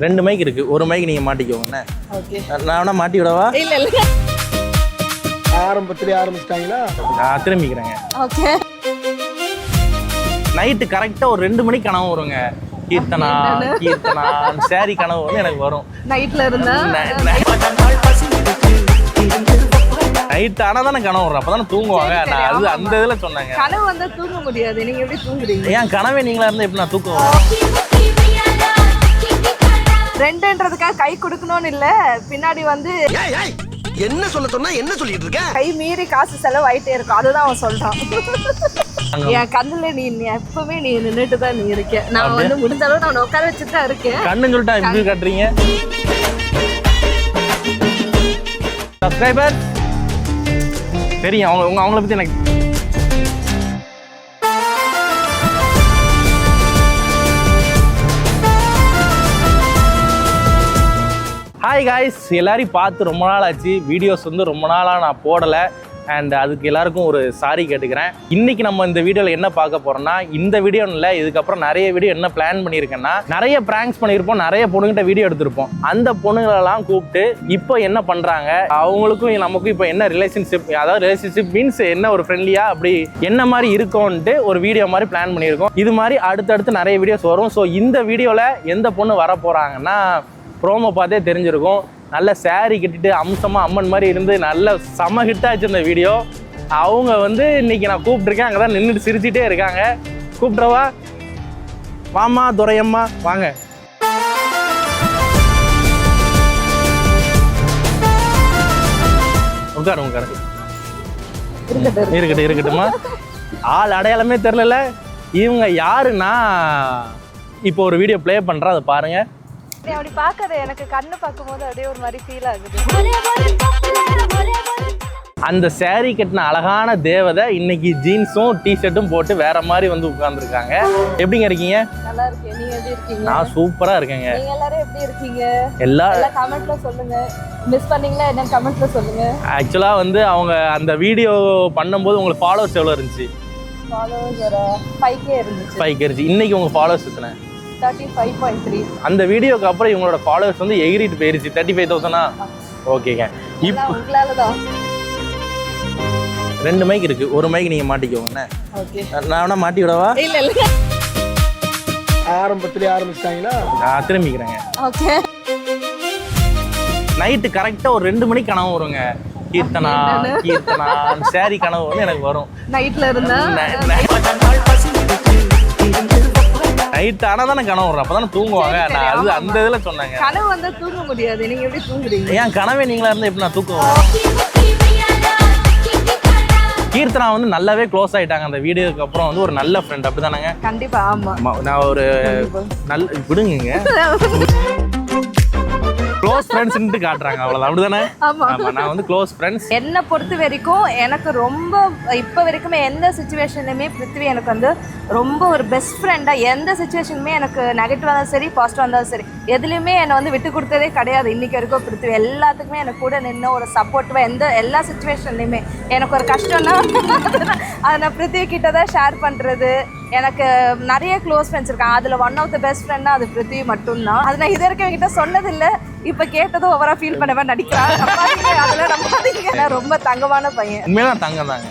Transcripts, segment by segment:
2 mic இருக்கு. ஒரு mic நீங்க மாட்டிக்கோங்க. ஓகே. நான் வேணா மாட்டி விடவா? இல்ல இல்ல. ஆரம்பத்திலே ஆரம்பிச்சிட்டாங்களா? நான் திரும்பிக்கிறேங்க. ஓகே. நைட்டு கரெக்டா ஒரு 2 மணிக்கு கனவு வருங்க. கீர்த்தனா சாரி கனவு வந்து எனக்கு வரும். நைட்ல இருந்தா நைட் ஆனா தானே கனவு வரும். அப்பதானே தூங்குவாங்க. நான் அது அந்த இதுல சொன்னாங்க. கனவு வந்தா தூங்க முடியாது. நீங்க எப்படி தூங்குறீங்க? ஏன் கனவே நீங்களா இருந்தா எப்படி நான் தூக்குவேன்? ரெண்டுன்றதுக்காக கை கொடுக்கணும்னு இல்ல, பின்னாடி வந்து என்ன சொல்ல சொன்னா என்ன சொல்லிட்டு இருக்க? கை மீறி காசு செலவாயிட்டே இருக்கும். அதுதான் அவன் சொல்றான். என் கண்ணுல நீ எப்பவுமே நீ நின்னுட்டு தான் நீ இருக்க. நான் வந்து முடிஞ்ச அளவு நான் உட்கார வச்சுட்டு தான் இருக்கேன். கண்ணுன்னு சொல்லிட்டா எப்படி கட்டுறீங்க? சப்ஸ்கிரைபர் தெரியும் அவங்கள பத்தி எனக்கு. ஹாய் காய்ஸ், எல்லாரையும் பார்த்து ரொம்ப நாள் ஆச்சு. வீடியோஸ் வந்து ரொம்ப நாளாக நான் போடலை. அண்ட் அதுக்கு எல்லாருக்கும் ஒரு சாரி கேட்டுக்கிறேன். இன்றைக்கி நம்ம இந்த வீடியோவில் என்ன பார்க்க போகிறோம்னா, இந்த வீடியோவில் இதுக்கப்புறம் நிறைய வீடியோ என்ன பிளான் பண்ணியிருக்கேன்னா, நிறைய ப்ராங்க்ஸ் பண்ணியிருப்போம், நிறைய பொண்ணுகிட்ட வீடியோ எடுத்திருப்போம். அந்த பொண்ணுங்களெல்லாம் கூப்பிட்டு இப்போ என்ன பண்ணுறாங்க, அவங்களுக்கும் நமக்கும் இப்போ என்ன ரிலேஷன்ஷிப், அதாவது ரிலேஷன்ஷிப் மீன்ஸ் என்ன ஒரு ஃப்ரெண்ட்லியாக அப்படி என்ன மாதிரி இருக்கும்ன்ட்டு ஒரு வீடியோ மாதிரி பிளான் பண்ணியிருக்கோம். இது மாதிரி அடுத்தடுத்து நிறைய வீடியோஸ் வரும். ஸோ இந்த வீடியோவில் எந்த பொண்ணு வர போகிறாங்கன்னா, ப்ரோமோ பார்த்தே தெரிஞ்சிருக்கும். நல்ல சாரி கட்டிட்டு அம்சமாக அம்மன் மாதிரி இருந்து நல்ல செம ஹிட் ஆச்சு இந்த வீடியோ. அவங்க வந்து இன்னைக்கு நான் கூப்பிட்டுருக்கேன். அங்கே தான் நின்றுட்டு சிரிச்சிட்டே இருக்காங்க. கூப்பிட்றவா? வாமா துரையம்மா, வாங்க. உட்காரு. இருக்கட்டுமா. ஆள் அடையாளமே தெரியல. இவங்க யாருன்னா, இப்போ ஒரு வீடியோ ப்ளே பண்ணுறேன், அதை பாருங்க. அப்படி பார்க்காத, எனக்கு கண்ணு பார்க்கும்போது அப்படியே ஒரு மாதிரி ஃபீல் ஆகுது. அந்த சாரி கட்டின அழகான தேவதை இன்னைக்கு ஜீன்ஸும் டிஷர்ட்டும் போட்டு வேற மாதிரி வந்து உட்கார்ந்துருக்காங்க. எப்படிங்க இருக்கீங்க? நல்லா இருக்கேன். நீங்க எப்படி இருக்கீங்க? நான் சூப்பரா இருக்கேங்க. நீங்க எல்லாரும் எப்படி இருக்கீங்க? எல்லாம் கமெண்ட்ல சொல்லுங்க. மிஸ் பண்ணீங்களா என்ன கமெண்ட்ல சொல்லுங்க. ஆக்சுவலா வந்து அவங்க அந்த வீடியோ பண்ணும்போது உங்களுக்கு ஃபாலோவர்ஸ் எவ்வளவு இருந்துச்சு? ஃபாலோவர்ஸ் ஒரு 5k இருந்துச்சு. 5k இருந்துச்சு. இன்னைக்கு உங்க ஃபாலோவர்ஸ் எத்தனை? 35.3. அந்த வீடியோக்கு அப்புறம் இவங்களோட ஃபாலோவர்ஸ் வந்து எகிரிட்டு போயிருச்சு. 35,000. ஓகேங்க. இப்போ உங்களாலதான் 2 மைக் இருக்கு. ஒரு மைக் நீங்க மாட்டிக்கோங்க. ஓகே. நான் வேணா மாட்டி விடவா? இல்ல இல்ல. ஆரம்பத்திலே ஆரம்பிச்சிட்டாங்களா? நான் திரும்பிக்கிறேங்க. ஓகே. நைட்டு கரெக்டா ஒரு 2 மணிக்கு கனவு வருங்க. கீர்த்தனா சாரி கனவு வந்து எனக்கு வரும். நைட்ல இருந்தா நைட் ஆனா தானே கனவு வரும். அப்பதானே தூங்குவாங்க. நான் அது அந்த இதுல சொன்னாங்க. கனவு வந்தா தூங்க முடியாது. நீங்க எப்படி தூங்குறீங்க? ஏன் கனவே நீங்களா இருந்தா எப்படி நான் தூக்குவேன்? கீர்த்தனா வந்து நல்லாவே க்ளோஸ் ஆயிட்டாங்க. அந்த வீடியோக்கு அப்புறம் வந்து ஒரு நல்ல ஃப்ரெண்ட். அப்படிதானங்க? கண்டிப்பா. ஆமா. நான் ஒரு நல்ல விடுங்க. க்ளோஸ் ஃப்ரெண்ட்ஸ்னு காட்டுறாங்க, அவ்வளவுதான். அப்படிதானே? ஆமா, நான் வந்து க்ளோஸ் ஃப்ரெண்ட்ஸ். என்ன பொறுத்த வரைக்கும் எனக்கு ரொம்ப இப்போ வரைக்குமே எந்த சுச்சுவேஷன்லையுமே பிருத்திவி எனக்கு வந்து ரொம்ப ஒரு பெஸ்ட் ஃப்ரெண்டாக, எந்த சுச்சுவேஷனுமே எனக்கு நெகட்டிவாக இருந்தாலும் சரி பாசிட்டிவாக இருந்தாலும் சரி எதுலேயுமே என்னை வந்து விட்டு கொடுத்ததே கிடையாது. இன்றைக்கி வரைக்கும் பிருத்திவி எல்லாத்துக்குமே எனக்கு கூட நின்று ஒரு சப்போர்ட்டிவாக எல்லா சுச்சுவேஷன்லையுமே எனக்கு ஒரு கஷ்டம்னா அதை நான் பிருத்திவி கிட்ட தான் ஷேர் பண்ணுறது. எனக்கு நிறைய க்ளோஸ் ஃப்ரெண்ட்ஸ் இருக்காங்க. அதில் ஒன் ஆஃப் த பெஸ்ட் ஃப்ரெண்ட்னா அது பிருத்திவி மட்டும்தான். அது நான் இது வரைக்கும் என்கிட்ட சொன்னதில்லை. இப்போ கேட்டதும் ஓவராக ஃபீல் பண்ணவே நடிக்கிறான். அதில் நம்பாதீங்க. நான் ரொம்ப தங்கமான பையன். உண்மையில தங்கம் தாங்க.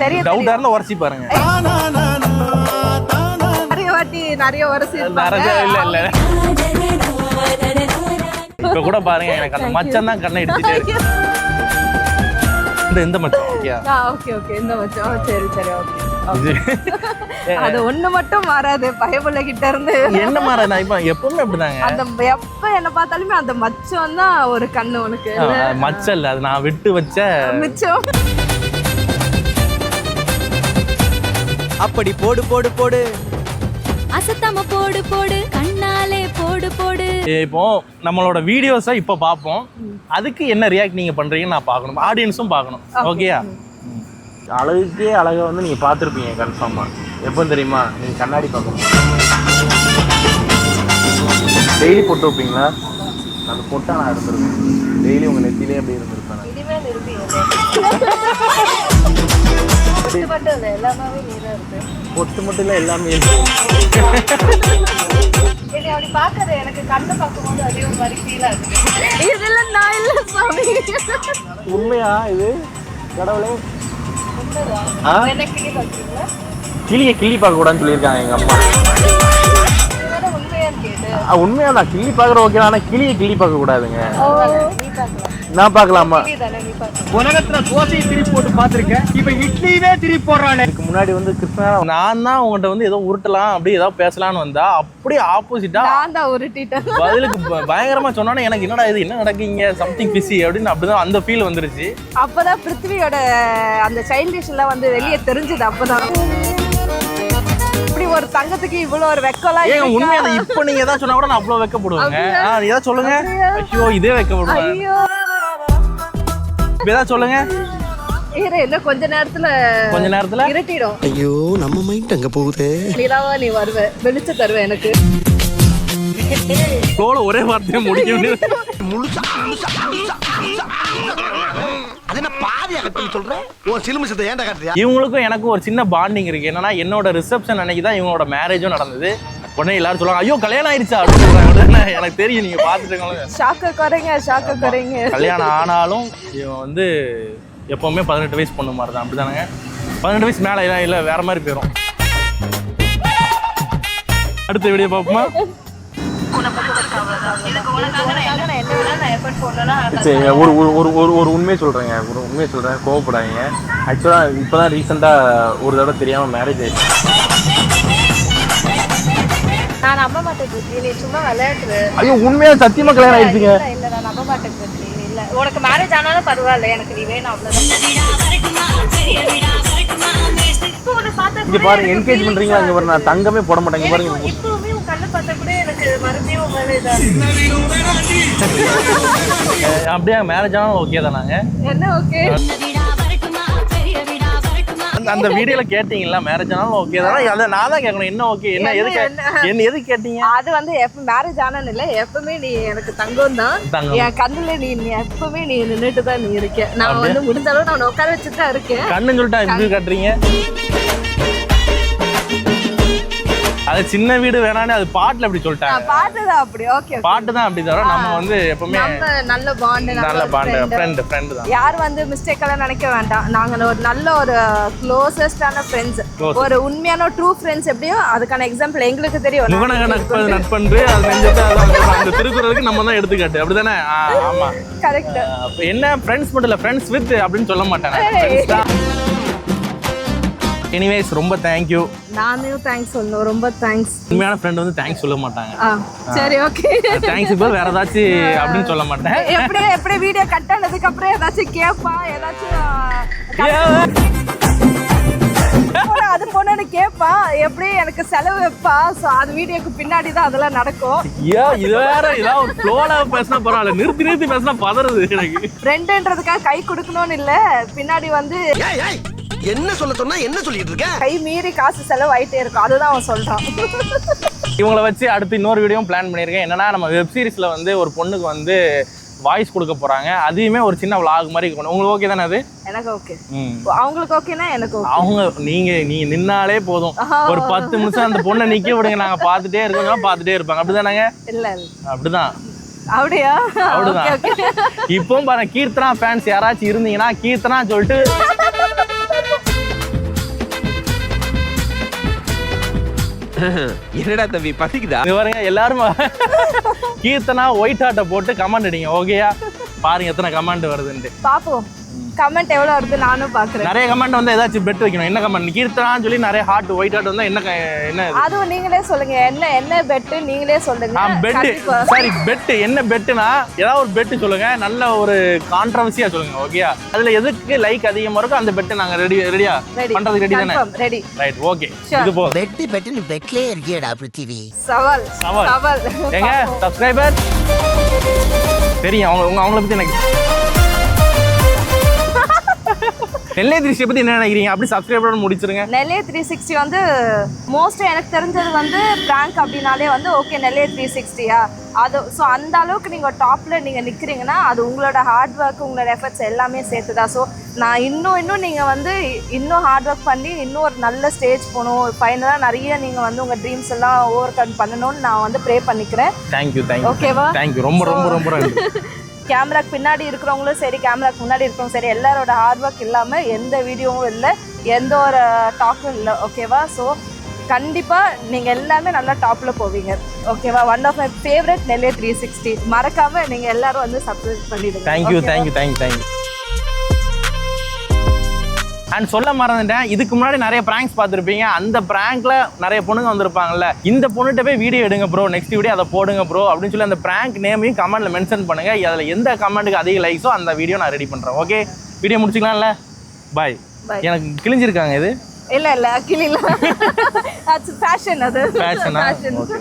தெரியும். டவுட்டா இருந்தா உரசி பாருங்க. நிறைய வாட்டி நிறைய உரசி இல்ல இப்ப கூட பாருங்க, எனக்கு அந்த மச்சம் தான் கண்ணை இடிச்சிட்டே இருக்கு. இந்த மச்சம் ஓகே இந்த மச்சம். சரி ஓகே. அது ஒண்ணு மட்டும் மாறாது. பயபுள்ள கிட்ட இருந்து என்ன மாறாது? நான் இப்ப எப்பவுமே அப்படிதாங்க. அந்த எப்ப என்ன பார்த்தாலுமே அந்த மச்சம் தான் ஒரு கண்ணு உனக்கு. மச்சம் இல்ல, அது நான் விட்டு வச்ச மிச்சம். அப்படி போடு அசத்தம போடு கண்ணாலே போடு. இப்போ நம்மளோட வீடியோஸை இப்ப பார்ப்போம். அதுக்கு என்ன ரியாக்ட் நீங்க பண்றீங்கன்னு நான் பார்க்கணும், ஆடியன்ஸும் பார்க்கணும். ஓகேயா? அழகுக்கே அழகை வந்து நீங்கள் பார்த்துருப்பீங்க கன்ஃபார்மாக. எப்போ தெரியுமா? நீங்கள் கண்ணாடி பார்க்கணும். டெய்லி போட்டு வைப்பீங்களா? அந்த போட்டால் நான் இருந்திருப்பேன். டெய்லி உங்கள் நெத்திலே அப்படி இருந்திருப்பேன். இது மட்டும் இல்லை எல்லாமே நீதான் இருக்கு. பொட்டு மட்டும் இல்லை எல்லாமே என்னை அப்படி பார்க்கறது எனக்கு கண்ணை பார்க்கும்போது அதே ஒரு மாதிரி ஃபீல் ஆகுது. இதுல நான் இல்லை சாமி. உண்மையா இது கடவுளே? உண்மைதான். என்ன கிளி பார்க்குறீங்களா? கிளியை கிள்ளி பார்க்க கூடாதுன்னு சொல்லியிருக்காங்க எங்க அம்மா. இதுவேற உண்மையான்னு கேட்டு. உண்மையா நான் கிள்ளி பார்க்குற ஓகே, ஆனா கிளியை கிள்ளி பார்க்க கூடாதுங்க. நீ பார்க்கலாம். நான் பார்க்கலாமா? கிளி தானே, நீ பார்க்கலாம். உலகத்துல தோசையை திருப்பி போட்டு பாத்திருக்கேன், இப்ப இட்லியே திருப்பி போடுறானே. இதுக்கு முன்னாடி வந்து கிருஷ்ணா நான் தான் உங்கள்கிட்ட வந்து ஏதோ உருட்டலாம் அப்படி ஏதோ பேசலாம்னு வந்தா அப்படியே ஆப்போசிட்டா நான் தான் உருட்டிட்டேன். பதிலுக்கு பயங்கரமா சொன்னோன்னே எனக்கு என்னடா இது என்ன நடக்குங்க சம்திங் பிஸி அப்படின்னு அப்படிதான் அந்த ஃபீல் வந்துருச்சு. அப்பதான் பிருத்திவியோட அந்த சைல்டிஷ் எல்லாம் வந்து வெளியே தெரிஞ்சது. அப்பதான் இப்படி ஒரு தங்கத்துக்கு இவ்வளவு ஒரு வெக்கலாம். ஏங்க உண்மையா இப்ப நீங்க ஏதாவது சொன்னா கூட நான் அவ்வளவு வெக்கப்படுவேங்க. ஏதாவது சொல்லுங்க. ஐயோ இதே வெக்கப்படுவேன். ஐயோ ஏதாவது சொல்லுங்க. என்ன கொஞ்ச நேரத்துல இருட்டிடும். ஐயோ நம்ம மைண்ட் அங்க போகுது. நிலாவா நீ வருவ, வெளிச்சம் தருவ எனக்கு. தோல ஒரே வார்த்தையை முடிக்க முடியாது. முழுசா அது என்ன பாதியா கட்டி சொல்றேன்? ஓ சிலுமிசத்தை ஏன்டா காட்டுறியா? இவங்களுக்கும் எனக்கும் ஒரு சின்ன பாண்டிங் இருக்கு. என்னன்னா என்னோட ரிசப்ஷன் அன்னைக்கு தான் இவங்களோட மேரேஜும் நடந்தது. உடனே எல்லாரும் சொல்லுவாங்க ஐயோ கல்யாணம் ஆயிடுச்சா அப்படின்னு சொல்றாங்க. எனக்கு தெரியும் நீங்க பாத்துட்டு ஷாக்க குறைங்க. கல்யாணம் ஆனாலும் இவன் வந்து எப்பவுமே 18 வயசு பொண்ணு மாதிரி தான். அப்படிதானங்க? 18 வயசு மேல இல்ல வேற மாதிரி போயிடும். அடுத்த வீடியோ பார்ப்போமா? சரி ஒரு உண்மையை சொல்றேங்க. கோவப்படாதீங்க. ஆக்சுவலா இப்பதான் ரீசெண்டா ஒரு தடவை தெரியாம மேரேஜ் ஆயிடுச்சு. நான் நம்ப மாட்டேன். நீ சும்மா விளையாடுற. ஐயோ உண்மையா சத்தியமா கல்யாணம் ஆயிடுச்சுங்க. இல்ல நான் நம்ப மாட்டேன். இல்ல உனக்கு மேரேஜ் ஆனாலும் பரவாயில்ல, எனக்கு நீ வேணும் அவ்வளவுதான். இங்க பாருங்க என்கரேஜ் பண்றீங்களா? இங்க பாருங்க நான் தங்கமே போட மாட்டேங்க பாருங்க. இப்பவுமே உன் கண்ணை பார்த்தா கூட எனக்கு மறுபடியும் மேலே அப்படியே மேரேஜ் ஆனாலும் ஓகே தானாங்க? என்ன ஓகே? அந்த வீடியோல கேட்டீங்களா மேரேஜ் ஆனாலும் ஓகே தானா? அதை நான் தான் கேட்கணும். என்ன ஓகே என்ன எது கேட்டீங்க? அது வந்து எப்ப மேரேஜ் ஆனான்னு இல்ல, எப்பவுமே நீ எனக்கு தங்கம் தான். என் கண்ணுல நீ எப்பவுமே நீ நின்றுட்டு தான் நீ இருக்க. நான் வந்து முடிஞ்ச அளவு நான் உட்கார வச்சுட்டு தான் இருக்கேன். கண்ணுன்னு சொல்லிட்டா எப்படி காட்டுறீங்க? அது சின்ன வீடு வேணான்னு அது பாட்டுல அப்படி சொல்லிட்டாங்க. பாட்டு தான் அப்படி. ஓகே பாட்டு தான் அப்படி தவிர நம்ம வந்து எப்பவுமே நல்ல பாண்ட் ஃப்ரெண்ட் தான். யார் வந்து மிஸ்டேக் எல்லாம் நினைக்க வேண்டாம். நாங்க ஒரு நல்ல ஒரு க்ளோசஸ்டான ஃப்ரெண்ட்ஸ், ஒரு உண்மையான ட்ரூ ஃப்ரெண்ட்ஸ். எப்படியோ அதுக்கான எக்ஸாம்பிள் எங்களுக்கு தெரியும். நட்பன்று அந்த திருக்குறளுக்கு நம்ம தான் எடுத்துக்காட்டு. அப்படிதானே? ஆமா கரெக்ட். என்ன ஃப்ரெண்ட்ஸ் மட்டும் இல்ல ஃப்ரெண்ட்ஸ் வித் அப்படின்னு சொல்ல மாட்டாங்க. எனிவேஸ் ரொம்ப தேங்க்யூ. நானும் தேங்க்ஸ் சொல்லணும். ரொம்ப தேங்க்ஸ். உண்மையான ஃப்ரெண்ட் வந்து தேங்க்ஸ் சொல்ல மாட்டாங்க. சரி ஓகே தேங்க்ஸ். இப்போ வேற ஏதாச்சும் அப்படின்னு சொல்ல மாட்டேன். எப்படி வீடியோ கட் ஆனதுக்கு அப்புறம் ஏதாச்சும் கேப்பா ஏதாச்சும் அது பொண்ணு கேப்பா எப்படி எனக்கு செலவு வைப்பா. ஸோ அது வீடியோக்கு பின்னாடி தான் அதெல்லாம் நடக்கும். இது வேற ஏதாவது ஒரு ஃப்ளோல பேசினா பரவாயில்ல, நிறுத்தி பேசினா பதறது எனக்கு. ஃப்ரெண்டுன்றதுக்காக கை கொடுக்கணும்னு இல்ல, பின்னாடி வந்து என்ன சொல்ல சொன்னா என்ன சொல்லிட்டு இருக்க? கை மீறி காசு செலவாயிட்டே இருக்கும். அதுதான் அவன் சொல்றான். இவங்களை வச்சு அடுத்து இன்னொரு வீடியோவும் பிளான் பண்ணியிருக்கேன். என்னன்னா நம்ம வெப் சீரிஸ்ல வந்து ஒரு பொண்ணுக்கு வந்து வாய்ஸ் கொடுக்க போறாங்க. அதையுமே ஒரு சின்ன vlog மாதிரி இருக்கணும். உங்களுக்கு ஓகே தானே? அது எனக்கு ஓகே. அவங்களுக்கு ஓகேனா எனக்கு ஓகே. அவங்க நீங்க நின்னாலே போதும், ஒரு 10 நிமிஷம் அந்த பொண்ணை நிக்க விடுங்க, நாங்க பார்த்துட்டே இருக்கோம், பார்த்துட்டே இருப்பாங்க. அப்படிதானங்க? இல்ல அப்படிதான். அப்படியா? அப்படிதான். இப்பவும் பாருங்க கீர்த்தனா ஃபேன்ஸ் யாராச்சும் இருந்தீங்கன்னா கீர்த்தனா சொல்லிட்டு என்னடா தம்பி பசிக்குதா? பாருங்க எல்லாரும் கீர்த்தனா ஒயிட் ஹார்ட்டை போட்டு கமெண்ட் அடிங்க. ஓகேயா? பாருங்க எத்தனை கமெண்ட் வருதுன்ட்டு பாப்போம். கமெண்ட் எவ்வளவு வருது நானும் பாக்குறேன். நிறைய கமெண்ட் வந்து ஏதாச்சும் பெட் வைக்கணும். என்ன கமெண்ட்? கீர்த்தனான்னு சொல்லி நிறைய ஹார்ட் ஒயிட் ஹார்ட் வந்தா என்ன அதுவும் நீங்களே சொல்லுங்க. என்ன பெட் நீங்களே சொல்லுங்க. பெட் சாரி பெட் என்ன பெட்னா ஏதாவது ஒரு பெட் சொல்லுங்க. நல்ல ஒரு கான்ட்ரோவர்சியா சொல்லுங்க. ஓகேயா? அதுல எதுக்கு லைக் அதிகமா இருக்கோ அந்த பெட் நாங்க ரெடியா பண்றதுக்கு ரெடி தானே? ரெடி. Right okay. இது போ பெட் நீ பெட்லயே இருக்கேடா பிருத்திவி. சவால். ஏங்க சப்ஸ்கிரைபர் தெரியும் அவங்கள பத்தி எனக்கு நெல்லை 360 பற்றி என்ன நினைக்கிறீங்க? அப்படி சப்ஸ்கிரைபரோட முடிச்சிருங்க. நெல்லை 360 வந்து மோஸ்ட்டாக எனக்கு தெரிஞ்சது வந்து ப்ராங்க் அப்படின்னாலே வந்து ஓகே நெல்லை 360யா அது. ஸோ அந்த அளவுக்கு நீங்கள் டாப்பில் நீங்கள் நிற்கிறீங்கன்னா அது உங்களோட ஹார்ட் ஒர்க் உங்களோட எஃபர்ட்ஸ் எல்லாமே சேர்த்து தான். ஸோ நான் இன்னும் நீங்கள் வந்து இன்னும் ஹார்ட் ஒர்க் பண்ணி இன்னும் ஒரு நல்ல ஸ்டேஜ் போகணும், ஃபைனலாக நிறைய நீங்கள் வந்து உங்கள் ட்ரீம்ஸ் எல்லாம் ஓவர் கம் பண்ணணும்னு நான் வந்து ப்ரே பண்ணிக்கிறேன். தேங்க்யூ. ஓகேவா? தேங்க்யூ. ரொம்ப நன்றி. கேமராக்கு பின்னாடி இருக்கிறவங்களும் சரி, கேமராக்கு முன்னாடி இருக்கிறவங்க சரி, எல்லாரோட ஹார்ட் ஒர்க் இல்லாமல் எந்த வீடியோவும் இல்லை, எந்த ஒரு டாக்கும் இல்லை. ஓகேவா? ஸோ கண்டிப்பாக நீங்கள் எல்லாமே நல்லா டாப்பில் போவீங்க. ஓகேவா? ஒன் ஆஃப் மை ஃபேவரட் நெல்லை 360. மறக்காமல் நீங்கள் எல்லாரும் வந்து சப்ஸ்கிரைப் பண்ணிடுங்க. தேங்க்யூ. அண்ட் சொல்ல மறந்துட்டேன், இதுக்கு முன்னாடி நிறைய ப்ராங்க்ஸ் பார்த்துருப்பீங்க. அந்த ப்ராங்க்ல நிறைய பொண்ணுங்க வந்திருப்பாங்கல்ல, இந்த பொண்ணுகிட்ட போய் வீடியோ எடுங்க ப்ரோ, நெக்ஸ்ட் வீடியோ அதை போடுங்க ப்ரோ அப்படின்னு சொல்லி அந்த ப்ராங்க் நேமையும் கமெண்ட்ல மென்ஷன் பண்ணுங்க. அதில் எந்த கமெண்ட்டுக்கு அதிக லைக்ஸோ அந்த வீடியோ நான் ரெடி பண்ணுறேன். ஓகே, வீடியோ முடிச்சுக்கலாம்ல? பாய். எனக்கு கிழிஞ்சிருக்காங்க இது. இல்லை கிளியில் அது ஃபேஷன். அது ஃபேஷனா? ஓகே.